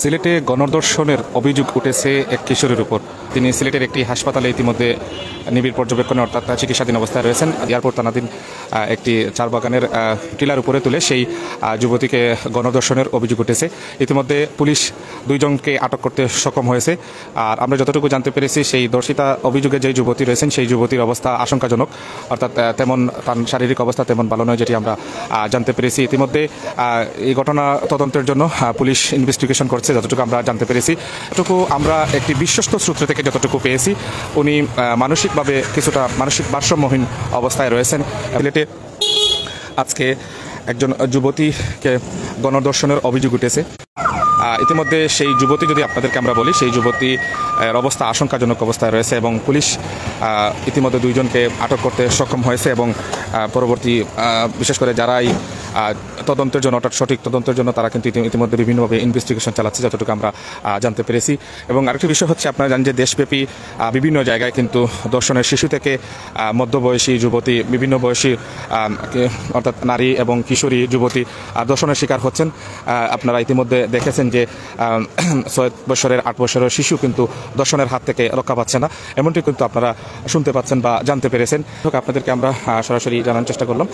সিলেটে গণধর্ষণের অভিযোগ উঠেছে এক কিশোরের উপর। তিনি সিলেটের একটি হাসপাতালে ইতিমধ্যে নিবিড় পর্যবেক্ষণে অর্থাৎ চিকিৎসাধীন অবস্থায় রয়েছেন। এয়ারপোর্ট থানাধীন একটি চা বাগানের টিলার উপরে তুলে সেই যুবতীকে গণধর্ষণের অভিযোগ উঠেছে। ইতিমধ্যে পুলিশ দুইজনকে আটক করতে সক্ষম হয়েছে। আর আমরা যতটুকু জানতে পেরেছি, সেই ধর্ষিতা অভিযোগে যে যুবতী রয়েছেন সেই যুবতীর অবস্থা আশঙ্কাজনক, অর্থাৎ তেমন তার শারীরিক অবস্থা তেমন ভালো নয়, যেটি আমরা জানতে পেরেছি। ইতিমধ্যে এই ঘটনা তদন্তের জন্য পুলিশ ইনভেস্টিগেশন করছে যতটুকু আমরা জানতে পেরেছি। এটুকু আমরা একটি বিশ্বস্ত সূত্র থেকে যতটুকু পেয়েছি, উনি মানসিকভাবে কিছুটা মানসিক ভারসাম্যহীন অবস্থায় রয়েছেন। সিলেটে আজকে একজন যুবতীকে গণধর্ষণের অভিযোগ উঠেছে। ইতিমধ্যে সেই যুবতী যদি আপনাদেরকে আমরা বলি, সেই যুবতীর অবস্থা আশঙ্কাজনক অবস্থায় রয়েছে এবং পুলিশ ইতিমধ্যে দুইজনকে আটক করতে সক্ষম হয়েছে এবং পরবর্তী বিশেষ করে যারাই তদন্তের জন্য অর্থাৎ সঠিক তদন্তের জন্য তারা কিন্তু ইতিমধ্যে বিভিন্নভাবে ইনভেস্টিগেশন চালাচ্ছে যতটুকু আমরা জানতে পেরেছি। এবং আরেকটি বিষয় হচ্ছে, আপনারা জানেন যে দেশব্যাপী বিভিন্ন জায়গায় কিন্তু ধর্ষণের শিশু থেকে মধ্যবয়সী যুবতী, বিভিন্ন বয়সী অর্থাৎ নারী এবং কিশোরী যুবতী ধর্ষণের শিকার হচ্ছেন। আপনারা ইতিমধ্যে দেখেছেন যে 6 বছরের 8 বছরের শিশু কিন্তু ধর্ষণের হাত থেকে রক্ষা পাচ্ছে না, এমনটি কিন্তু আপনারা শুনতে পাচ্ছেন বা জানতে পেরেছেন। আপনাদেরকে আমরা সরাসরি জানার চেষ্টা করলাম।